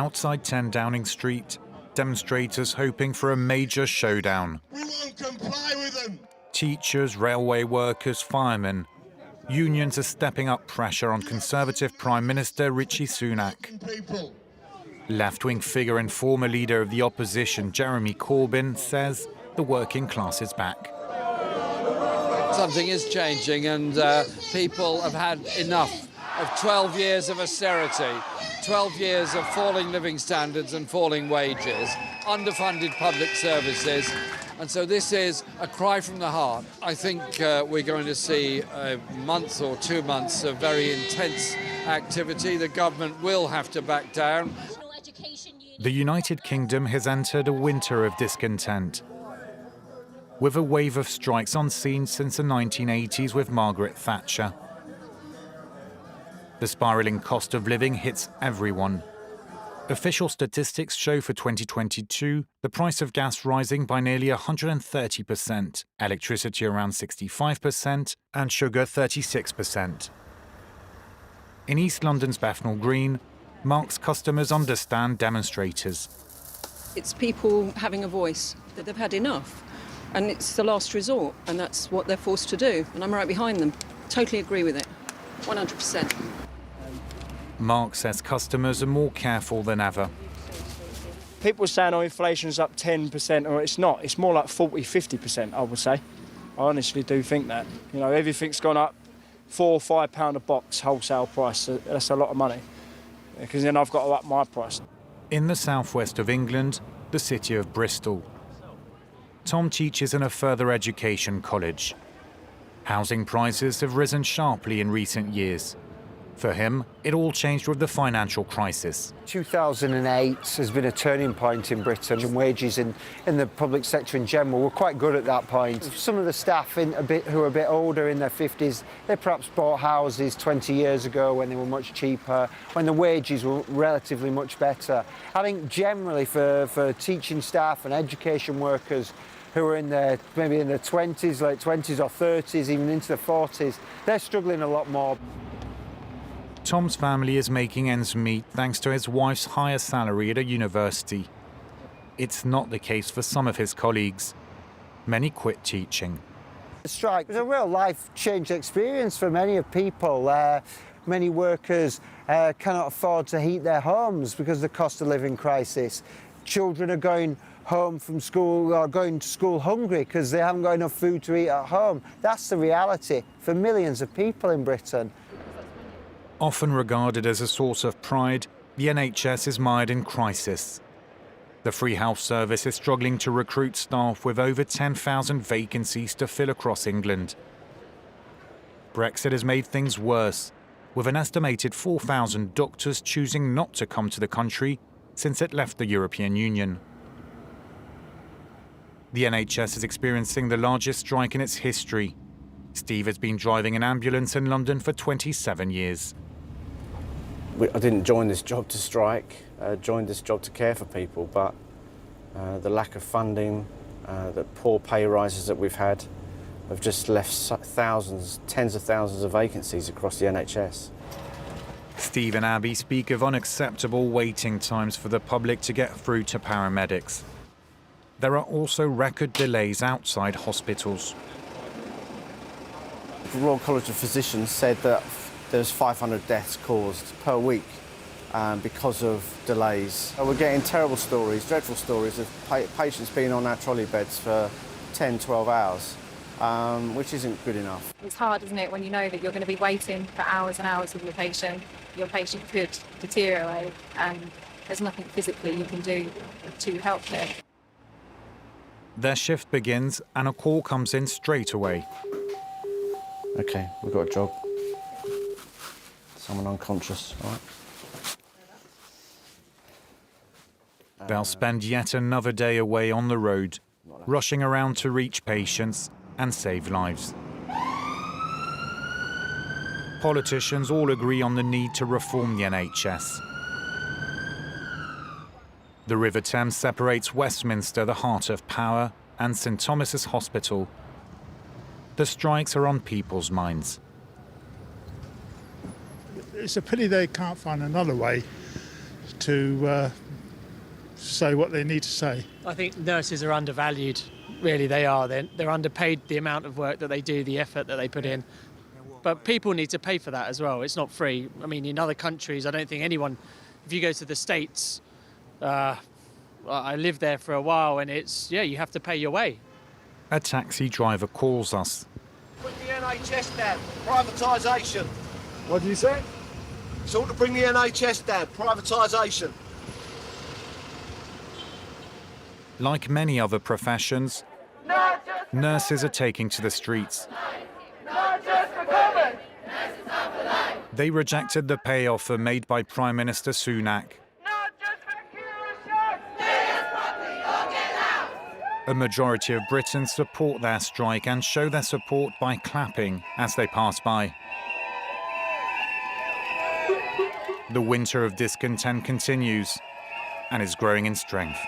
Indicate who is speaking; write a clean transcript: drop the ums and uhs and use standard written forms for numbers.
Speaker 1: Outside 10 Downing Street, demonstrators hoping for a major showdown.
Speaker 2: We won't comply with them.
Speaker 1: Teachers, railway workers, firemen. Unions are stepping up pressure on Conservative Prime Minister Rishi Sunak. Left-wing figure and former leader of the opposition, Jeremy Corbyn, says the working class is back.
Speaker 3: Something is changing, and people have had enough of 12 years of austerity, 12 years of falling living standards and falling wages, underfunded public services. And so this is a cry from the heart. I think we're going to see a month or 2 months of very intense activity. The government will have to back down.
Speaker 1: The United Kingdom has entered a winter of discontent, with a wave of strikes on scene since the 1980s with Margaret Thatcher. The spiralling cost of living hits everyone. Official statistics show for 2022 the price of gas rising by nearly 130%, electricity around 65%, and sugar 36%. In East London's Bethnal Green, Mark's customers understand demonstrators.
Speaker 4: It's people having a voice, that they've had enough, and it's the last resort, and that's what they're forced to do, and I'm right behind them. Totally agree with it, 100%.
Speaker 1: Mark says customers are more careful than ever.
Speaker 5: People are saying, oh, inflation's up 10%, or it's not. It's more like 40, 50%, I would say. I honestly do think that. You know, everything's gone up £4 or £5 a box wholesale price. That's a lot of money, because then I've got to up my price.
Speaker 1: In the southwest of England, the city of Bristol, Tom teaches in a further education college. Housing prices have risen sharply in recent years. For him, it all changed with the financial crisis.
Speaker 6: 2008 has been a turning point in Britain, and wages in the public sector in general were quite good at that point. Some of the staff who are a bit older, in their 50s, they perhaps bought houses 20 years ago when they were much cheaper, when the wages were relatively much better. I think generally for teaching staff and education workers who are maybe in their 20s, late 20s or 30s, even into their 40s, they're struggling a lot more.
Speaker 1: Tom's family is making ends meet thanks to his wife's higher salary at a university. It's not the case for some of his colleagues. Many quit teaching.
Speaker 6: The strike was a real life-change experience for many of people. Many workers cannot afford to heat their homes because of the cost of living crisis. Children are going home from school or going to school hungry because they haven't got enough food to eat at home. That's the reality for millions of people in Britain.
Speaker 1: Often regarded as a source of pride, the NHS is mired in crisis. The Free Health Service is struggling to recruit staff with over 10,000 vacancies to fill across England. Brexit has made things worse, with an estimated 4,000 doctors choosing not to come to the country since it left the European Union. The NHS is experiencing the largest strike in its history. Steve has been driving an ambulance in London for 27 years.
Speaker 7: I didn't join this job to strike, I joined this job to care for people, but the lack of funding, the poor pay rises that we've had have just left thousands, tens of thousands of vacancies across the NHS.
Speaker 1: Steve and Abby speak of unacceptable waiting times for the public to get through to paramedics. There are also record delays outside hospitals.
Speaker 7: The Royal College of Physicians said that there's 500 deaths caused per week because of delays. We're getting terrible stories, dreadful stories of patients being on our trolley beds for 10, 12 hours, which isn't good enough.
Speaker 8: It's hard, isn't it, when you know that you're going to be waiting for hours and hours with your patient could deteriorate and there's nothing physically you can do to help them.
Speaker 1: Their shift begins and a call comes in straight away.
Speaker 7: OK, we've got a job. Someone unconscious, all right?
Speaker 1: They'll spend yet another day away on the road, rushing around to reach patients and save lives. Politicians all agree on the need to reform the NHS. The River Thames separates Westminster, the heart of power, and St Thomas's Hospital. The strikes are on people's minds.
Speaker 9: It's a pity they can't find another way to say what they need to say.
Speaker 10: I think nurses are undervalued, really they are. They're underpaid the amount of work that they do, the effort that they put in. But people need to pay for that as well. It's not free. I mean, in other countries, I don't think anyone, if you go to the States, I lived there for a while and it's, you have to pay your way.
Speaker 1: A taxi driver calls us.
Speaker 2: Bring the NHS down. Privatisation.
Speaker 5: What do you say?
Speaker 2: It's all to bring the NHS down. Privatisation.
Speaker 1: Like many other professions, nurses are taking to the streets. They rejected the pay offer made by Prime Minister Sunak. A majority of Britons support their strike and show their support by clapping as they pass by. The winter of discontent continues and is growing in strength.